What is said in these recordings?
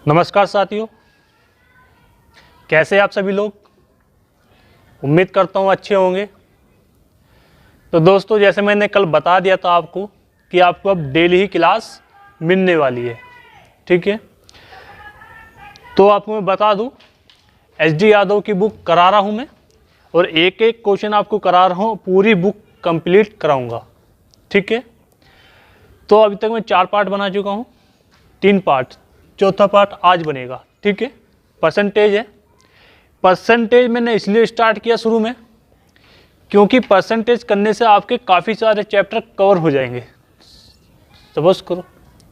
नमस्कार साथियों, कैसे आप सभी लोग। उम्मीद करता हूँ अच्छे होंगे। तो दोस्तों, जैसे मैंने कल बता दिया था आपको कि आपको अब डेली ही क्लास मिलने वाली है, ठीक है। तो आपको मैं बता दूँ, एच.डी. यादव की बुक करा रहा हूँ मैं, और एक एक क्वेश्चन आपको करा रहा हूँ, पूरी बुक कंप्लीट कराऊँगा, ठीक है। तो अभी तक मैं 4 पार्ट बना चुका हूँ, 3 पार्ट, चौथा पार्ट आज बनेगा, ठीक है। परसेंटेज है। परसेंटेज मैंने इसलिए स्टार्ट किया शुरू में क्योंकि परसेंटेज करने से आपके काफ़ी सारे चैप्टर कवर हो जाएंगे, सपोज करो,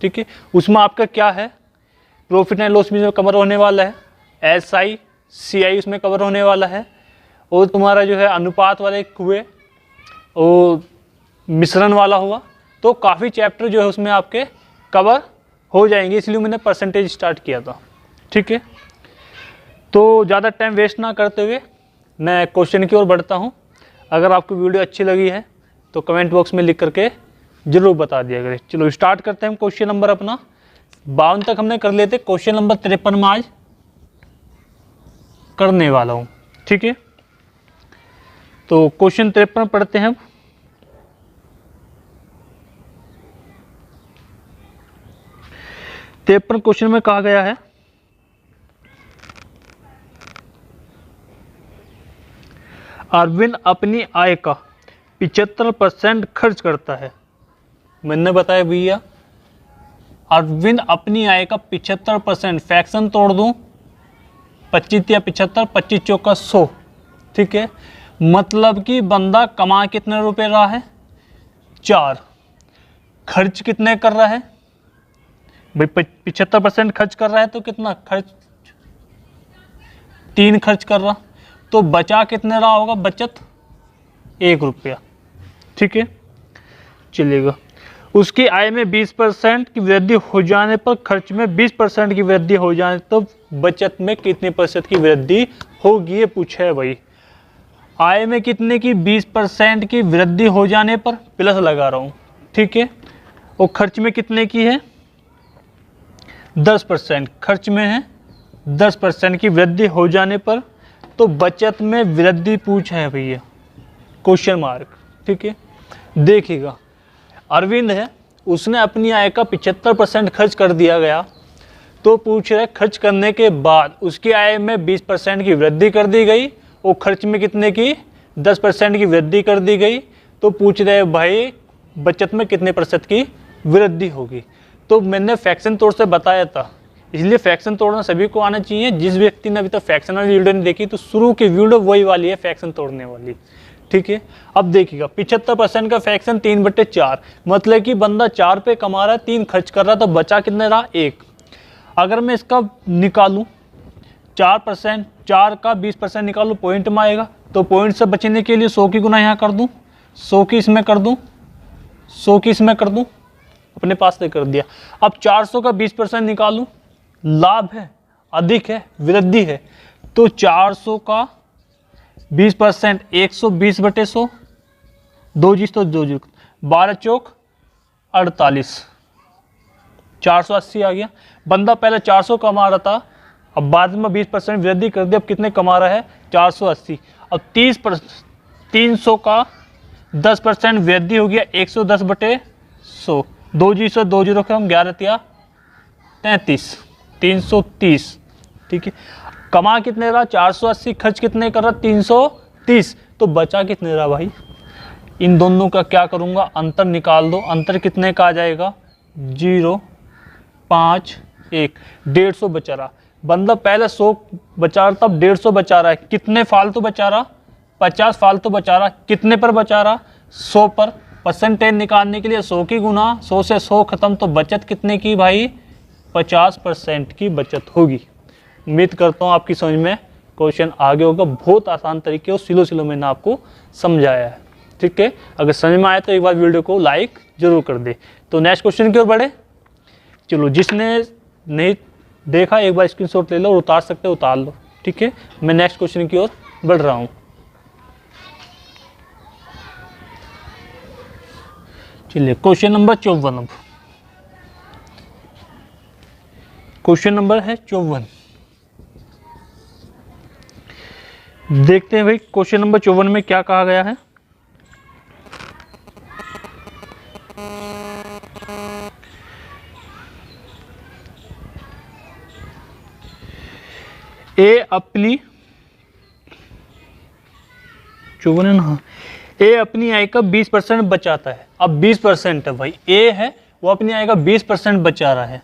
ठीक है। उसमें आपका क्या है, प्रॉफिट एंड लॉस में कवर होने वाला है, SI CI उसमें कवर होने वाला है, और तुम्हारा जो है अनुपात वाले हुए, वो मिश्रण वाला हुआ। तो काफ़ी चैप्टर जो है उसमें आपके कवर हो जाएंगे, इसलिए मैंने परसेंटेज स्टार्ट किया था, ठीक है। तो ज़्यादा टाइम वेस्ट ना करते हुए मैं क्वेश्चन की ओर बढ़ता हूँ। अगर आपको वीडियो अच्छी लगी है तो कमेंट बॉक्स में लिख करके ज़रूर बता दिया करें। चलो स्टार्ट करते हैं। क्वेश्चन नंबर अपना 52 तक हमने कर लिए थे, क्वेश्चन नंबर 53 में आज करने वाला हूँ, ठीक है। तो क्वेश्चन 53 पढ़ते हैं। 53 क्वेश्चन में कहा गया है, अरविंद अपनी आय का 75% खर्च करता है। मैंने बताया भैया, अरविंद अपनी आय का 75%, फ्रैक्शन तोड़ दूं, 25 या 75, 25 चौका 100, ठीक है। मतलब कि बंदा कमा कितने रुपए रहा है, 4। खर्च कितने कर रहा है भाई, 75% खर्च कर रहा है, तो कितना खर्च, 3 खर्च कर रहा, तो बचा कितने रहा होगा, बचत 1 रुपया, ठीक है, चलेगा। उसकी आय में 20% की वृद्धि हो जाने पर, खर्च में 20% की वृद्धि हो जाने तो बचत में कितने % की वृद्धि होगी, ये पूछा है भाई। आय में कितने की, 20% की वृद्धि हो जाने पर, प्लस लगा रहा हूँ, ठीक है। और खर्च में कितने की है, 10%, खर्च में है 10% की वृद्धि हो जाने पर, तो बचत में वृद्धि पूछा है भैया, क्वेश्चन मार्क, ठीक है। देखिएगा, अरविंद है, उसने अपनी आय का 75% खर्च कर दिया गया, तो पूछ रहा है खर्च करने के बाद उसकी आय में 20% की वृद्धि कर दी गई, और खर्च में कितने की, 10% की वृद्धि कर दी गई, तो पूछ रहे भाई बचत में कितने % की वृद्धि होगी। तो मैंने फ्रैक्शन तोड़ से बताया था, इसलिए फ्रैक्शन तोड़ना सभी को आना चाहिए। जिस व्यक्ति ने अभी तक फ्रैक्शन वाली वीडियो नहीं देखी, तो शुरू की वीडियो वही वाली है, फ्रैक्शन तोड़ने वाली, ठीक है। अब देखिएगा, 75% का फ्रैक्शन 3/4, मतलब कि बंदा 4 पे कमा रहा है, 3 खर्च कर रहा है, तो बचा कितने रहा, 1। अगर मैं इसका निकालूं 4%, 4 का 20% निकालूं, पॉइंट में आएगा, तो पॉइंट से बचने के लिए 100 की गुना यहाँ कर दूं, 100 की इसमें कर दूं, 100 की इसमें कर दूं, अपने पास से कर दिया। अब 400 का 20% निकालूं, लाभ है, अधिक है, वृद्धि है, तो 400 का 20%, 120/100, 2 जीरो तो 2 जीरो, 12 चौक 48, 480 आ गया। बंदा पहले 400 कमा रहा था, अब बाद में 20% वृद्धि कर दी, अब कितने कमा रहा है, 480। अब 300 का 10% वृद्धि हो गया, 110/100, 2 जीरो 2 जीरो का हम 11 33, 330, ठीक है। कमा कितने रहा, 480, खर्च कितने कर रहा, 330, तो बचा कितने रहा भाई। इन दोनों का क्या करूंगा, अंतर निकाल दो, अंतर कितने का आ जाएगा, 0, 5, 1, 150 बचा रहा। बंदा पहले 100 बचा रहा, तब 150 बचा रहा है, कितने फालतू बचा रहा, 50 फालतू बचा रहा, कितने पर बचा रहा, 100 पर। परसेंटेज निकालने के लिए 100 की गुना, 100 से 100 खत्म, तो बचत कितने की भाई, 50% की बचत होगी। उम्मीद करता हूँ आपकी समझ में क्वेश्चन आगे होगा। बहुत आसान तरीके और सिलो मैंने आपको समझाया है, ठीक है। अगर समझ में आए तो एक बार वीडियो को लाइक जरूर कर दे। तो नेक्स्ट क्वेश्चन की ओर बढ़े। चलो, जिसने नहीं देखा एक बार स्क्रीनशॉट ले लो, और उतार सकते हो उतार लो, ठीक है। मैं नेक्स्ट क्वेश्चन की ओर बढ़ रहा हूँ। चलिए, क्वेश्चन नंबर 54। क्वेश्चन नंबर है 54। देखते हैं भाई क्वेश्चन नंबर 54 में क्या कहा गया है। ए अपनी 54 है ना, ए अपनी आय का 20% बचाता है। अब 20% है भाई, ए है वो अपनी आय का 20% बचा रहा है,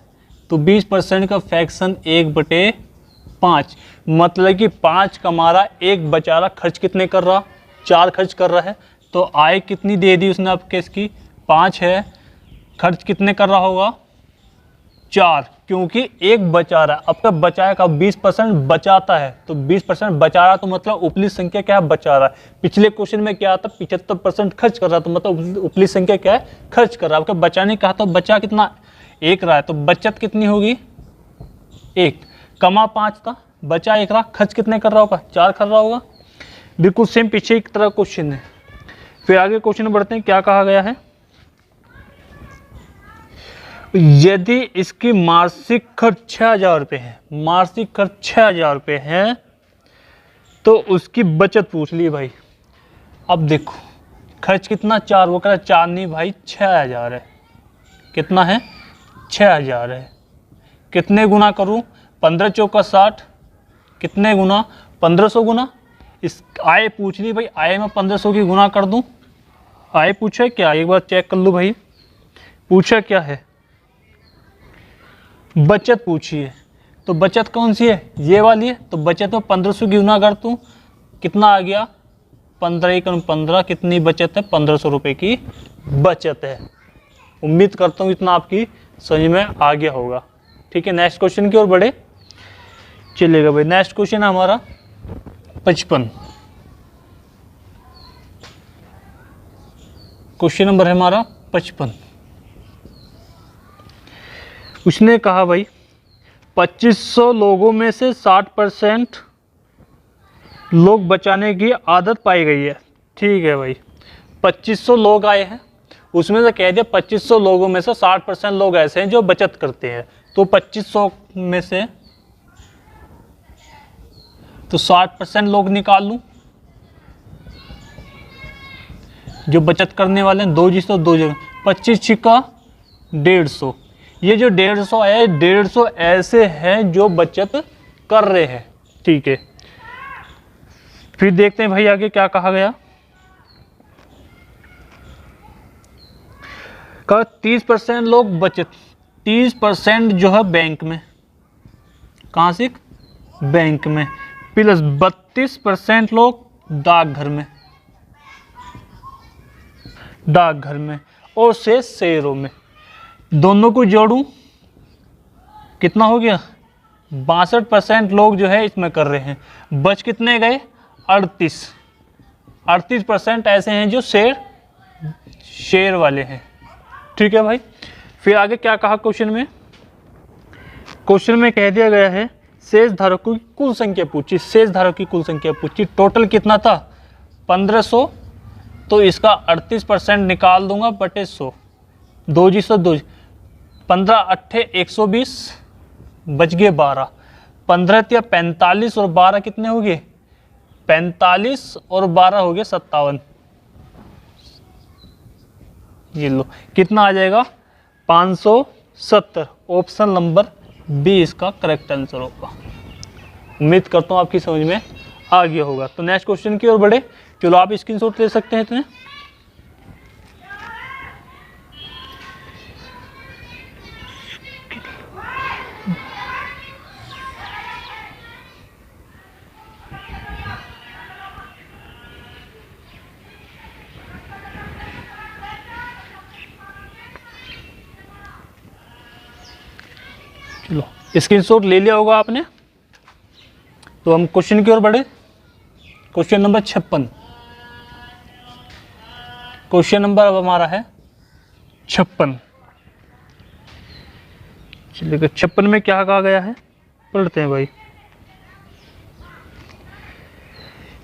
तो 20% का फ्रैक्शन 1/5, मतलब कि 5 कमा रहा, 1 बचा रहा, खर्च कितने कर रहा, 4 खर्च कर रहा है। तो आय कितनी दे दी उसने आपके इसकी 5 है, खर्च कितने कर रहा होगा 4, क्योंकि 1 बचा रहा है। अब तक बचाया का 20% बचाता है, तो 20% बचा रहा तो मतलब उपली संख्या क्या है, बचा रहा है। पिछले क्वेश्चन में क्या आता, 75% खर्च कर रहा, तो मतलब उपली संख्या क्या है, खर्च कर रहा है। आपका बचाने कहा तो बचा कितना 1 रहा है, तो बचत कितनी होगी 1, कमा 5 था, बचा 1 रहा, खर्च कितने कर रहा होगा 4 कर रहा होगा। बिल्कुल सेम पीछे की तरह क्वेश्चन है। फिर आगे क्वेश्चन बढ़ते हैं, क्या कहा गया है। यदि इसकी मासिक खर्च 6,000 रुपये है, मासिक खर्च 6,000 रुपये है, तो उसकी बचत पूछ ली भाई। अब देखो खर्च कितना 4, वो कह रहा 4 नहीं भाई 6,000 है। कितना है 6,000 है। कितने गुना करूं, 15 चौका 60, कितने गुना 1500 गुना। इस आय पूछ ली भाई, आय में 1500 की गुना कर दूं। आय पूछा है क्या, एक बार चेक कर लूँ भाई, पूछा क्या है, बचत पूछी है। तो बचत कौन सी है, ये वाली है। तो बचत में 1500 की गुना कर दूं, कितना आ गया 15×15, कितनी बचत है 1500 रुपये की बचत है। उम्मीद करता हूँ इतना आपकी समझ में आ गया होगा। ठीक है, नेक्स्ट क्वेश्चन की ओर बढ़े चलेगा भाई। नेक्स्ट क्वेश्चन है हमारा 55। क्वेश्चन नंबर है हमारा 55। उसने कहा भाई 2500 लोगों में से 60% लोग बचाने की आदत पाई गई है। ठीक है भाई, 2500 लोग आए हैं, उसमें से कह दिया 2500 लोगों में से 60% लोग ऐसे हैं जो बचत करते हैं। तो 2500 में से तो 60% लोग निकाल लूं जो बचत करने वाले हैं। 2 जिसको 2 जगह 25 छिक्का 150। ये जो 150 है, 150 ऐसे हैं जो बचत कर रहे हैं। ठीक है, फिर देखते हैं भाई आगे क्या कहा गया। का 30% लोग बचत, 30% जो है बैंक में, कहाँ से बैंक में, प्लस 32% लोग डाकघर में, डाकघर में, और शेष शेयरों में। दोनों को जोड़ूं कितना हो गया 62% लोग जो है इसमें कर रहे हैं। बच कितने गए 38% ऐसे हैं जो शेयर वाले हैं। ठीक है भाई, फिर आगे क्या कहा क्वेश्चन में। क्वेश्चन में कह दिया गया है शेष धारकों की कुल संख्या पूछी, शेष धारकों की कुल संख्या पूछी। टोटल कितना था 1500, तो इसका 38% निकाल दूंगा बटे 100, 2 जी 100, 2 15 8 120, बच गए 12, 15 या 45 और 12 कितने हो गए 45 और 12 हो गए 57। ये लो कितना आ जाएगा 570। ऑप्शन नंबर बी इसका करेक्ट आंसर होगा। उम्मीद करता हूँ आपकी समझ में आ गया होगा। तो नेक्स्ट क्वेश्चन की ओर बढ़े, चलो आप स्क्रीनशॉट ले सकते हैं इतने। चलो स्क्रीनशॉट ले लिया होगा आपने। तो हम क्वेश्चन की ओर बढ़े, क्वेश्चन नंबर 56। क्वेश्चन नंबर अब हमारा है 56। चलिए 56 में क्या कहा गया है पढ़ते हैं भाई।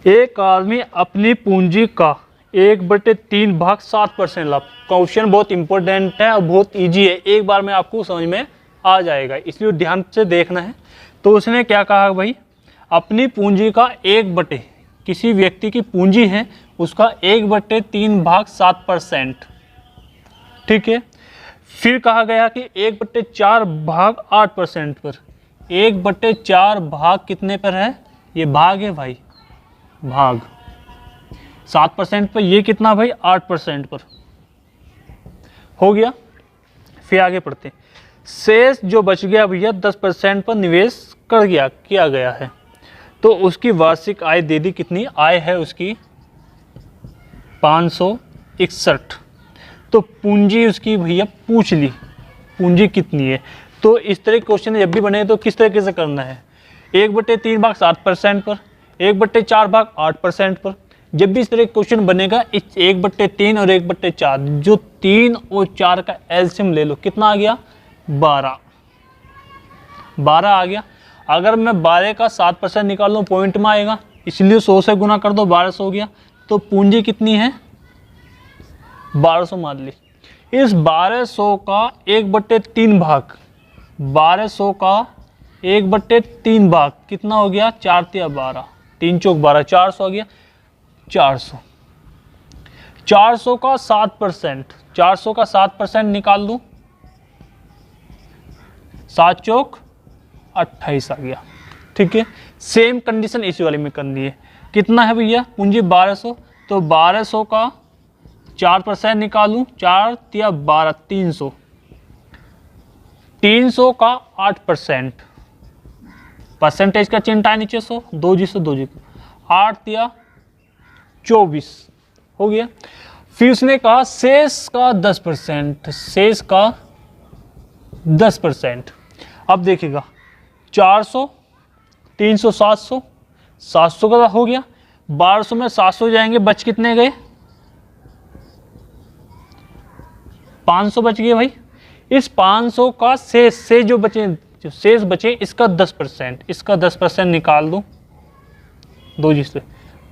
एक आदमी अपनी पूंजी का 1/3 भाग 7% लाभ। क्वेश्चन बहुत इंपॉर्टेंट है और बहुत इजी है, एक बार में आपको समझ में आ जाएगा, इसलिए ध्यान से देखना है। तो उसने क्या कहा भाई, अपनी पूंजी का 1/, किसी व्यक्ति की पूंजी है उसका 1/3/7%, ठीक है। फिर कहा गया कि 1/4/8% पर, 1/4 भाग कितने पर है, ये भाग है भाई, भाग 7% पर, ये कितना भाई 8% पर, हो गया। फिर आगे पढ़ते हैं। शेष जो बच गया भैया 10% पर निवेश किया गया है, तो उसकी वार्षिक आय दे दी, कितनी आय है उसकी 561। तो पूंजी उसकी भैया पूछ ली, पूंजी कितनी है। तो इस तरह के क्वेश्चन जब भी बने तो किस तरीके से करना है, 1/3/7% पर, 1/4/8% पर। जब भी इस तरह का क्वेश्चन बनेगा, इस 1/3 और 1/4, जो 3 और 4 का एलसीएम ले लो, कितना आ गया 12 आ गया। अगर मैं 12 का 7% निकाल लूँ पॉइंट में आएगा, इसलिए 100 से गुना कर दो, 1200 हो गया। तो पूंजी कितनी है 1200 मान ली। इस 1200 का 1/3 भाग, 1200 का 1/3 भाग कितना हो गया, 4 × 12, 3 × 12, 400 आ गया। 400 का 7%, 400 का 7% निकाल दूं, 7 × 28 आ गया, ठीक है। सेम कंडीशन इसी वाले में करनी है। कितना है भैया पूंजी 1200, तो 1200 का 4% निकालूं, 4 × 12, 300, 300 का 8%, परसेंटेज का चिन्ह है नीचे 100, 2 जी से 2 जी, 8 × 24 हो गया। फिर उसने कहा शेष का 10%, शेष का 10%। अब देखिएगा 400, 300, 700, 700 का हो गया, 1200 में 700 जाएंगे, बच कितने गए 500 बच गए भाई। इस 500 का शेष से जो शेष बचे इसका 10%, इसका 10% निकाल दो, 2 जी से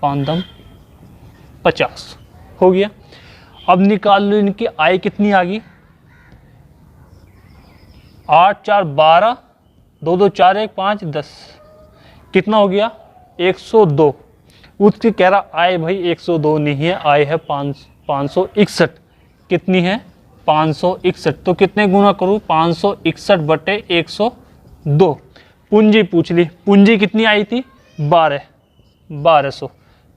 5 दम 50 हो गया। अब निकाल लो इनकी आय कितनी आ गई, 8 × 4 12, 2 2 4 1 5 10, कितना हो गया 102। उसकी कह रहा आय भाई 102 नहीं है, आय है 561। कितनी है 561। तो कितने गुना करूँ 561/102। पूंजी पूछ ली, पूंजी कितनी आई थी 1200।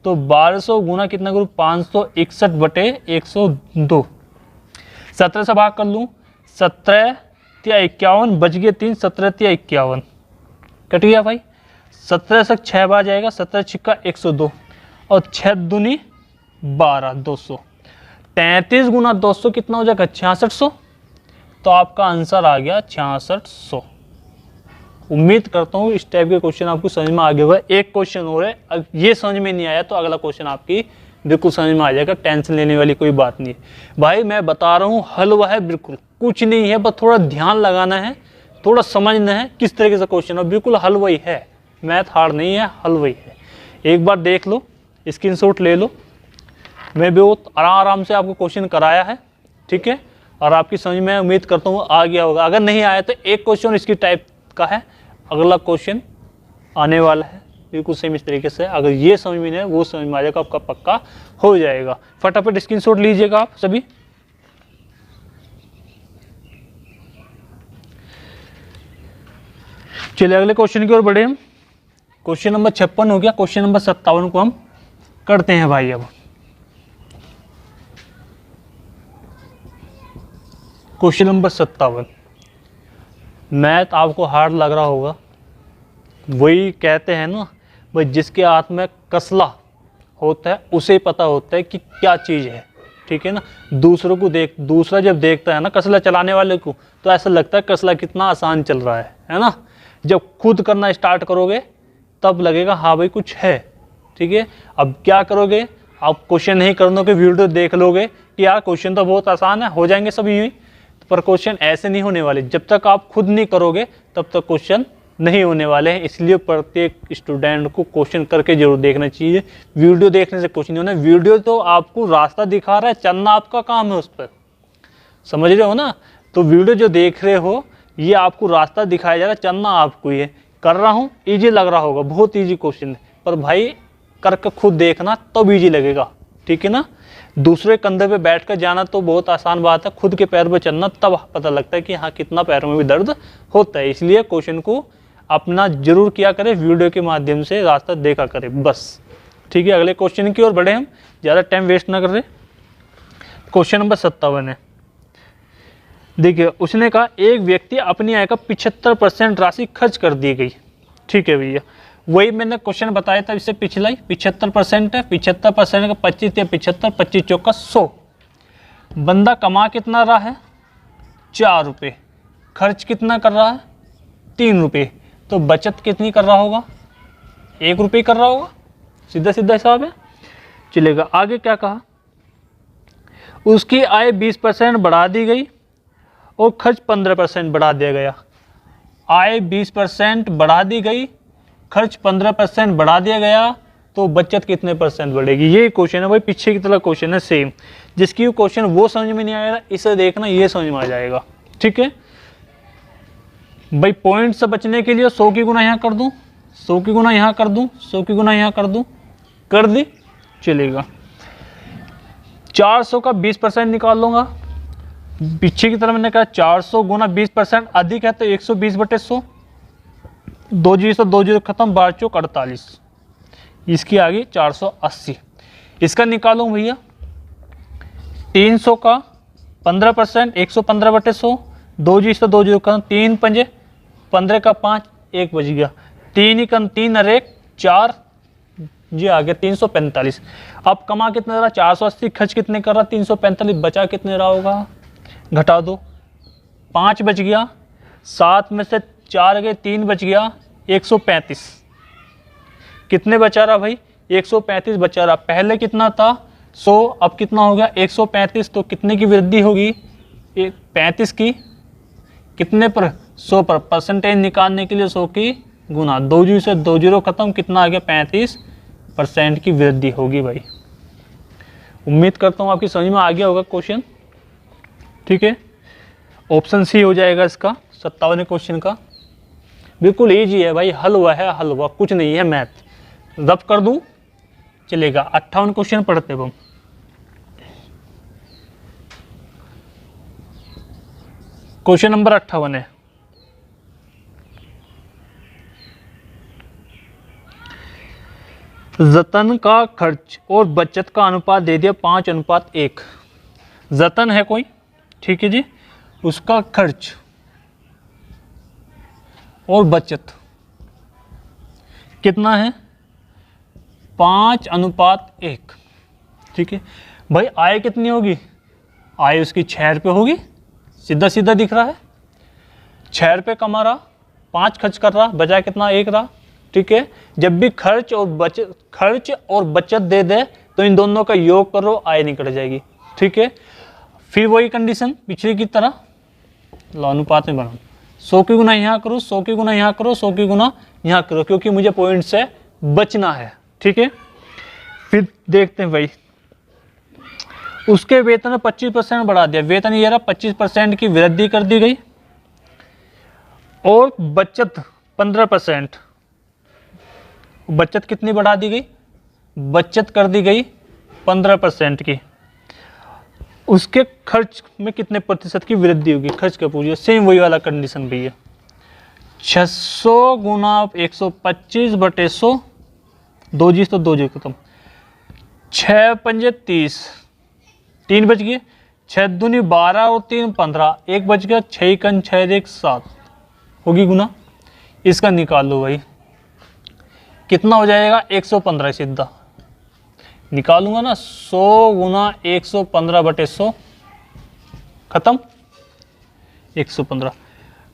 तो 1200 गुना कितना करूँ 561/102। 17 से भाग कर लूँ, 17 × 51 बच गए 3, 17 × 51 कट गया भाई। 17 से 6 बार जाएगा, 17 × 6 = 102 और 6 दूनी 12, 200। 33 गुना 200 कितना हो जाएगा 6600। तो आपका आंसर आ गया 6600। उम्मीद करता हूँ इस टाइप के क्वेश्चन आपको समझ में आ गया होगा। एक क्वेश्चन और है, ये समझ में नहीं आया तो अगला क्वेश्चन आपकी बिल्कुल समझ में आ जाएगा, टेंशन लेने वाली कोई बात नहीं है भाई। मैं बता रहा हूँ हलवा है, बिल्कुल कुछ नहीं है, बस थोड़ा ध्यान लगाना है, थोड़ा समझना है किस तरीके से क्वेश्चन है, बिल्कुल हलवा ही है, मैथ हार्ड नहीं है, हलवा ही है। एक बार देख लो, स्क्रीनशॉट ले लो, मैं बहुत आराम से आपको क्वेश्चन कराया है, ठीक है। और आपकी समझ में उम्मीद करता हूँ आ गया होगा। अगर नहीं आया तो एक क्वेश्चन इसकी टाइप का है, अगला क्वेश्चन आने वाला है बिल्कुल सेम इस तरीके से। अगर ये समझ में नहीं है वो समझ में आ जाएगा, आपका पक्का हो जाएगा। फटाफट स्क्रीनशॉट लीजिएगा आप सभी। चलिए अगले क्वेश्चन की ओर बढ़े हम। क्वेश्चन नंबर 56 हो गया, क्वेश्चन नंबर 57 को हम करते हैं भाई। अब क्वेश्चन नंबर 57, मैथ आपको हार्ड लग रहा होगा, वही कहते हैं ना भाई, जिसके हाथ में कसला होता है उसे पता होता है कि क्या चीज़ है, ठीक है ना। दूसरों को दूसरा जब देखता है ना कसला चलाने वाले को, तो ऐसा लगता है कसला कितना आसान चल रहा है ना। जब खुद करना स्टार्ट करोगे तब लगेगा हाँ भाई कुछ है, ठीक है। अब क्या करोगे आप, क्वेश्चन नहीं करने के वीडियो देख लोगे कि यार क्वेश्चन तो बहुत आसान है, हो जाएंगे सब यूँ ही, पर क्वेश्चन ऐसे नहीं होने वाले। जब तक आप खुद नहीं करोगे तब तक क्वेश्चन नहीं होने वाले हैं। इसलिए प्रत्येक स्टूडेंट को क्वेश्चन करके जरूर देखना चाहिए। वीडियो देखने से कुछ नहीं होना, वीडियो तो आपको रास्ता दिखा रहा है, चलना आपका काम है उस पर, समझ रहे हो ना। तो वीडियो जो देख रहे हो ये आपको रास्ता दिखाया जाएगा, चलना आपको ये कर रहा हूँ, ईजी लग रहा होगा, बहुत ईजी क्वेश्चन है, पर भाई करके खुद देखना तब ईजी लगेगा, ठीक है ना। दूसरे कंधे पे बैठ कर जाना तो बहुत आसान बात है, खुद के पैर पे चलना तब पता लगता है कि हाँ कितना पैरों में भी दर्द होता है। इसलिए क्वेश्चन को अपना जरूर किया करें, वीडियो के माध्यम से रास्ता देखा करें बस, ठीक है। अगले क्वेश्चन की ओर बढ़े, हम ज़्यादा टाइम वेस्ट ना कर रहे। क्वेश्चन नंबर 57 है। देखिए उसने कहा एक व्यक्ति अपनी आय का 75% राशि खर्च कर दी गई, ठीक है भैया। वही मैंने क्वेश्चन बताया था इससे पिछला ही, 75% है, 75% का 25 या 75, 25 चौका 100। बंदा कमा कितना रहा है 4 रुपये, खर्च कितना कर रहा है 3 रुपये, तो बचत कितनी कर रहा होगा 1 रुपये कर रहा होगा, सीधा सीधा हिसाब है, चलेगा। आगे क्या कहा, उसकी आय 20% बढ़ा दी गई और खर्च 15% बढ़ा दिया गया। आय 20% बढ़ा दी गई, खर्च 15% बढ़ा दिया गया, तो बचत कितने परसेंट बढ़ेगी। ये क्वेश्चन है भाई, पीछे की तरह क्वेश्चन है सेम। जिसकी क्वेश्चन वो समझ में नहीं आएगा, इसे देखना ये समझ में आ जाएगा, ठीक है भाई। पॉइंट से बचने के लिए 100 की गुना यहाँ कर दूँ, 100 की गुना यहाँ कर दूँ, 100 की गुना यहाँ कर दूँ, कर दी, चलेगा। 400 का 20% निकाल लूँगा, पीछे की तरफ मैंने कहा 400 गुना 20% अधिक है तो 120/100, 2 जीरो 2 जीरो खत्म, 12 चौक 48, इसकी आ गई 480। इसका निकालूँ भैया 300 का 15%, 115/100, 2 जीरो 2 जीरो खत्म, 3 पंजे 15 का 5, 1 बच गया, 3 ही कन 3 और 1 4, जी आ गया 345। अब कमा कितने रहा 480, खर्च कितने कर रहा 345, बचा कितने रहा होगा, घटा दो, 5 बच गया, 7 में से 4 गए, 3 बच गया, 135। कितने बचा रहा भाई 135 बचा रहा। पहले कितना था 100, अब कितना हो गया 135, तो कितने की वृद्धि होगी 35 की, कितने पर 100 पर। परसेंटेज निकालने के लिए 100 की गुना, 2 जीरो से 2 जीरो खत्म, कितना आ गया 35% की वृद्धि होगी भाई। उम्मीद करता हूँ आपकी समझ में आ गया होगा क्वेश्चन, ठीक है। ऑप्शन सी हो जाएगा इसका 57वें क्वेश्चन का, बिल्कुल इजी है भाई, हलवा है हलवा, कुछ नहीं है मैथ, रब कर दूं चलेगा। 58 क्वेश्चन पढ़ते हम। क्वेश्चन नंबर 58 है। जतन का खर्च और बचत का अनुपात दे दिया 5:1। जतन है कोई, ठीक है जी, उसका खर्च और बचत कितना है 5:1, ठीक है भाई। आय कितनी होगी, आय उसकी 6 रुपये होगी, सीधा सीधा दिख रहा है, 6 रुपये कमा रहा, 5 खर्च कर रहा, बचा कितना 1 रहा, ठीक है। जब भी खर्च और बचत दे दे तो इन दोनों का योग करो, आय निकल जाएगी, ठीक है। फिर वही कंडीशन पिछली की तरह अनुपात में बनाओ, 100 की गुना यहाँ करो, 100 की गुना यहाँ करो, 100 की गुना यहाँ करो, क्योंकि मुझे पॉइंट से बचना है, ठीक है। फिर देखते हैं भाई, उसके वेतन में 25% बढ़ा दिया, वेतन ये रहा 25% की वृद्धि कर दी गई, और बचत 15%, बचत कितनी बढ़ा दी गई, बचत कर दी गई 15% की। उसके खर्च में कितने प्रतिशत की वृद्धि होगी, खर्च का पूछिए, सेम वही वाला कंडीशन भी है, 600 गुना 125/100, 2 जी तो 2 जी खत्म, 6 पंजे 30, 3 बच गए, 6 दूनी 12 और 3 15, 1 बच गया, 6 कन 6 1 7 होगी गुना। इसका निकाल लो भाई, कितना हो जाएगा 115, सीधा निकालूंगा ना, 100 गुना 115/100 खत्म, 115।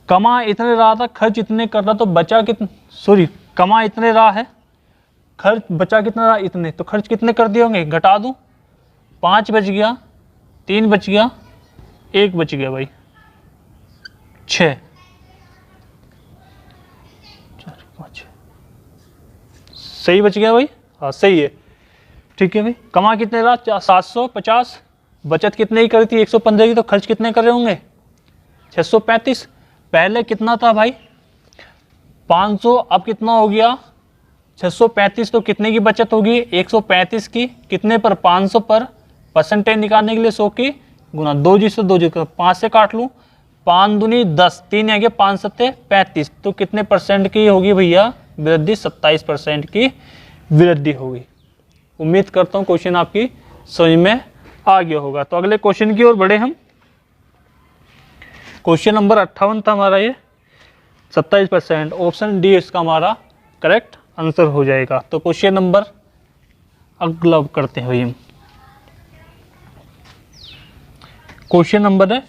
कमा इतने रहा था, खर्च इतने कर रहा, तो बचा कितने, सॉरी कमा इतने रहा है, खर्च बचा कितना रहा इतने, तो खर्च कितने कर दिए होंगे, घटा दूं, 5 बच गया, 3 बच गया, 1 बच गया भाई, 6 4 5, सही बच गया भाई, हाँ सही है, ठीक है भाई। कमा कितने रहा 750, बचत कितने की करी थी 115 की, तो खर्च कितने कर रहे होंगे 635, पहले कितना था भाई 500, अब कितना हो गया 635। तो कितने की बचत होगी 135 की, कितने पर 500 पर। परसेंटेज निकालने के लिए 100 की गुना 2 जिससे 2 जिससे 5 से काट लूँ, 5 दूनी 10, 3 आ गया 5 सत्ते 35। तो कितने परसेंट की होगी भैया वृद्धि, 27% की वृद्धि होगी। उम्मीद करता हूँ क्वेश्चन आपकी समझ में आ गया होगा। तो अगले क्वेश्चन की ओर बढ़े हम। क्वेश्चन नंबर 58 था हमारा ये, 27%। ऑप्शन डी इसका हमारा करेक्ट आंसर हो जाएगा। तो क्वेश्चन नंबर अगला करते हैं भाई हम। क्वेश्चन नंबर है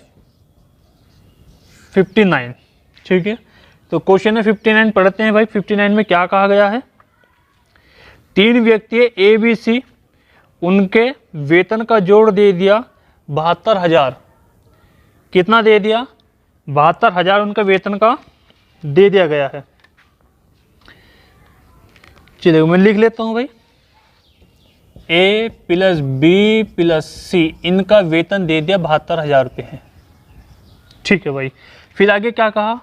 59, ठीक है। तो क्वेश्चन है 59 पढ़ते हैं भाई। 59 में क्या कहा गया है, 3 व्यक्ति ए बी सी, उनके वेतन का जोड़ दे दिया 72,000। कितना दे दिया 72,000 उनका वेतन का दे दिया गया है। चलिए मैं लिख लेता हूं भाई, ए प्लस बी प्लस सी, इनका वेतन दे दिया 72,000 रुपये है, ठीक है भाई। फिर आगे क्या कहा,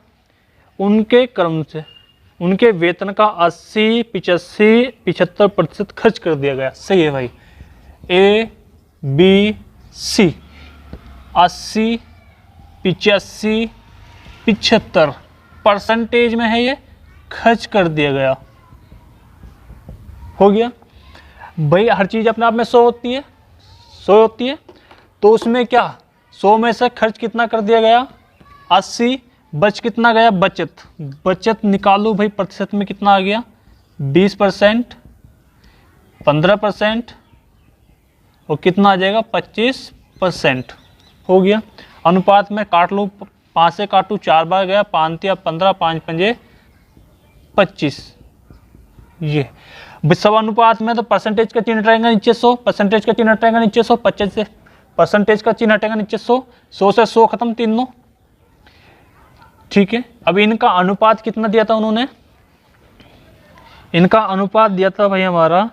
उनके क्रम से उनके वेतन का 80, 85, 75% खर्च कर दिया गया। सही है भाई। ए बी सी 80, 85, 75 परसेंटेज में है, ये खर्च कर दिया गया। हो गया भाई। हर चीज़ अपने आप में 100 होती है, 100 होती है। तो उसमें क्या 100 में से खर्च कितना कर दिया गया 80, बच कितना गया बचत निकालो भाई। प्रतिशत में कितना आ गया 20%, 15% और कितना आ जाएगा 25%। हो गया। अनुपात में काट लो, 5 से काटू 4 बार गया, 5 या 15, 5 पंजे 25। ये सब अनुपात में तो परसेंटेज का चिन्ह हटेगा नीचे 100, परसेंटेज का चिन्ह हटेगा नीचे 100, 25 से परसेंटेज का चिन्ह हटेगा नीचे 100, 100 से 100 खत्म, तीनों, ठीक है। अब इनका अनुपात कितना दिया था उन्होंने, इनका अनुपात दिया था भाई हमारा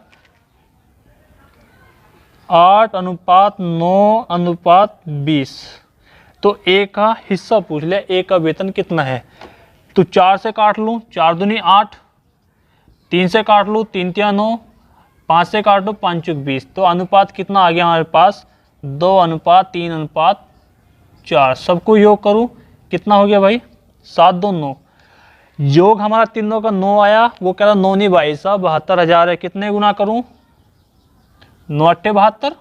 8:9:20। तो ए का हिस्सा पूछ लिया, ए का वेतन कितना है। तो 4 से काट लूँ, 4 दूनी 8, 3 से काट लूँ, 3 तिया 9, 5 से काट लूँ, 5 चुक 20। तो अनुपात कितना आ गया हमारे पास 2:3:4। सबको योग करूँ कितना हो गया भाई 7 2 9। योग हमारा तीनों का 9 आया, वो कह रहा 9 नहीं भाई साहब 72,000 है। कितने गुना करूँ 9 8 72,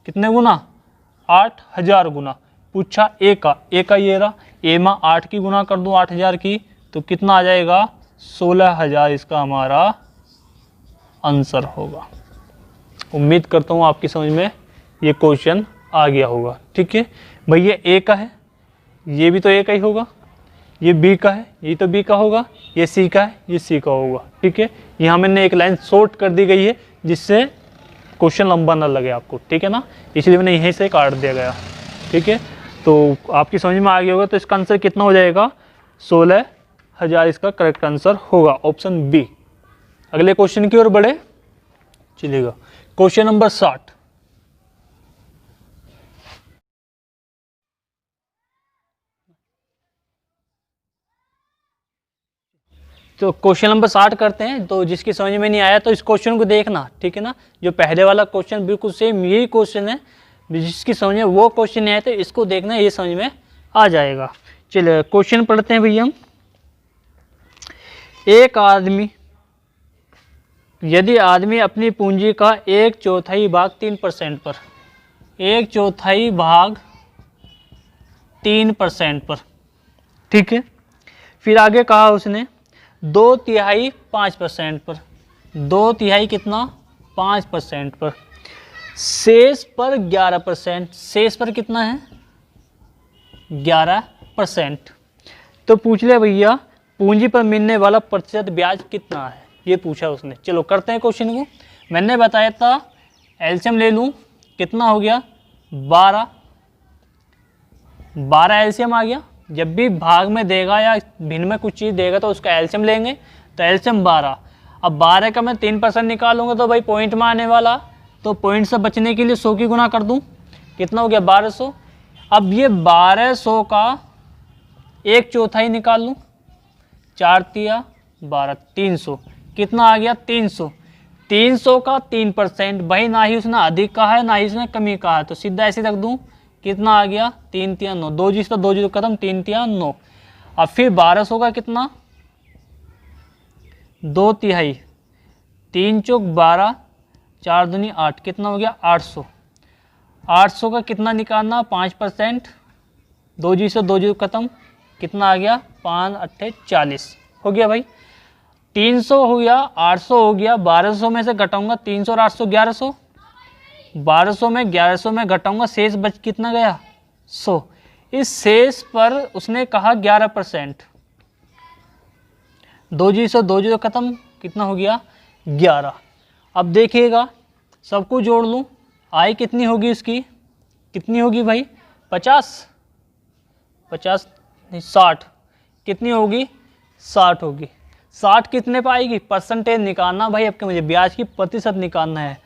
कितने गुना 8,000 गुना। पूछा ए का ये रहा, ए में 8 की गुना कर दूं 8,000 की, तो कितना आ जाएगा 16,000 इसका हमारा आंसर होगा। उम्मीद करता हूँ आपकी समझ में ये क्वेश्चन आ गया होगा, ठीक है भाई। ये ए का है, ये भी तो ए का ही होगा, ये बी का है, ये तो बी का होगा, ये सी का है, ये सी का होगा, ठीक है। यहाँ मैंने एक लाइन शॉर्ट कर दी गई है जिससे क्वेश्चन लंबा ना लगे आपको, ठीक है ना, इसलिए मैंने यहीं से काट दिया गया, ठीक है। तो आपकी समझ में आ गया होगा। तो इसका आंसर कितना हो जाएगा 16,000 इसका करेक्ट आंसर होगा, ऑप्शन बी। अगले क्वेश्चन की ओर बढ़े चलिएगा। Question number 60। तो क्वेश्चन नंबर 60 करते हैं। तो जिसकी समझ में नहीं आया तो इस क्वेश्चन को देखना, ठीक है ना। जो पहले वाला क्वेश्चन बिल्कुल सेम यही क्वेश्चन है, जिसकी समझ में वो क्वेश्चन नहीं आया तो इसको देखना, ये समझ में आ जाएगा। चलिए क्वेश्चन पढ़ते हैं भैया हम। एक आदमी, यदि आदमी अपनी पूंजी का 1/4 भाग 3% पर, 1/4 भाग 3% पर, ठीक है। फिर आगे कहा उसने 2/3 5% पर, 2/3 कितना 5% पर, शेष पर 11%, शेष पर कितना है 11%। तो पूछ ले भैया पूंजी पर मिलने वाला प्रतिशत ब्याज कितना है, ये पूछा उसने। चलो करते हैं क्वेश्चन को। मैंने बताया था एलसीएम ले लूँ, कितना हो गया 12 एलसीएम आ गया। जब भी भाग में देगा या भिन्न में कुछ चीज़ देगा तो उसका एलसीएम लेंगे, तो एलसीएम 12। अब 12 का मैं 3% निकालूंगा तो भाई पॉइंट में आने वाला, तो पॉइंट से बचने के लिए 100 की गुना कर दूं, कितना हो गया 1200। अब ये 1200 का एक चौथाई निकाल लूँ, 4 तिया 12, 300, कितना आ गया 300। 300 का 3%, भाई ना ही उसने अधिक कहा है ना ही उसने कमी कहा है, तो सीधा ऐसे रख दूँ, कितना आ गया 3 तिया 9, 2 जीरो 2 जीरो खत्म, 3 तिया 9। अब फिर 1200 का कितना, 2 तिहाई, 3 चौक 12, 4 दूनी 8, कितना हो गया 800। 800 का कितना निकालना, 5%, 2 जीरो 2 जीरो खत्म, कितना आ गया 5 अट्ठे 40, हो गया भाई। 300 हो गया, 800 हो गया, 1200 में से घटाऊंगा 300 और 800 1100, 1200 में 1100 में घटाऊंगा, शेष बच कितना गया 100। इस शेष पर उसने कहा 11%, 2 जीरो 2 जीरो खत्म, कितना हो गया 11। अब देखिएगा सब कुछ जोड़ लूँ, आय कितनी होगी इसकी, कितनी होगी भाई 50 नहीं 60, कितनी होगी 60 होगी। 60 कितने पे आएगी, परसेंटेज निकालना भाई आपके, मुझे ब्याज की प्रतिशत निकालना है।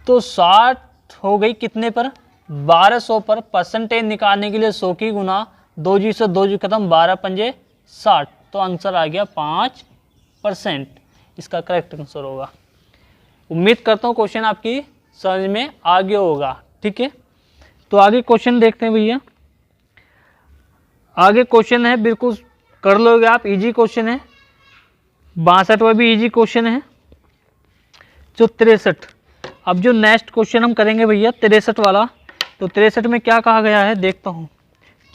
तो 60 हो गई कितने पर, 1200 पर। परसेंटेज निकालने के लिए 100 की गुना 2 जीरो 2 जीरो खत्म, 12 पंजे 60, तो आंसर आ गया 5%, इसका करेक्ट आंसर होगा। उम्मीद करता हूँ क्वेश्चन आपकी समझ में आ गया होगा, ठीक है। तो आगे क्वेश्चन देखते हैं भैया। आगे क्वेश्चन है, बिल्कुल कर लोगे आप, इजी क्वेश्चन है, 62वां भी इजी क्वेश्चन है। जो 63, अब जो नेक्स्ट क्वेश्चन हम करेंगे भैया 63 वाला, तो 63 में क्या कहा गया है देखता हूँ,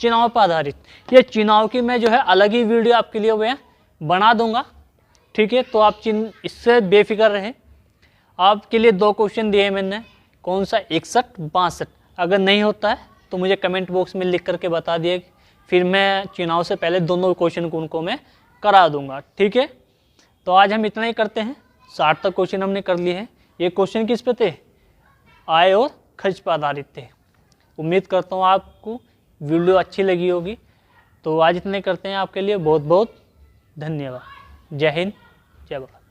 चुनाव पर आधारित। ये चुनाव की मैं जो है अलग ही वीडियो आपके लिए हुए बना दूंगा, ठीक है। तो आप इससे बेफिक्र रहें। आपके लिए 2 क्वेश्चन दिए मैंने, कौन सा 61 62, अगर नहीं होता है तो मुझे कमेंट बॉक्स में लिख करके बता दिए, फिर मैं चुनाव से पहले दोनों क्वेश्चन को उनको मैं करा दूंगा, ठीक है। तो आज हम इतना ही करते हैं, 60 तक क्वेश्चन हमने कर लिए हैं। ये क्वेश्चन किस पे थे, आय और खर्च पर आधारित थे। उम्मीद करता हूँ आपको वीडियो अच्छी लगी होगी। तो आज इतने करते हैं, आपके लिए बहुत बहुत धन्यवाद। जय हिंद, जय भारत।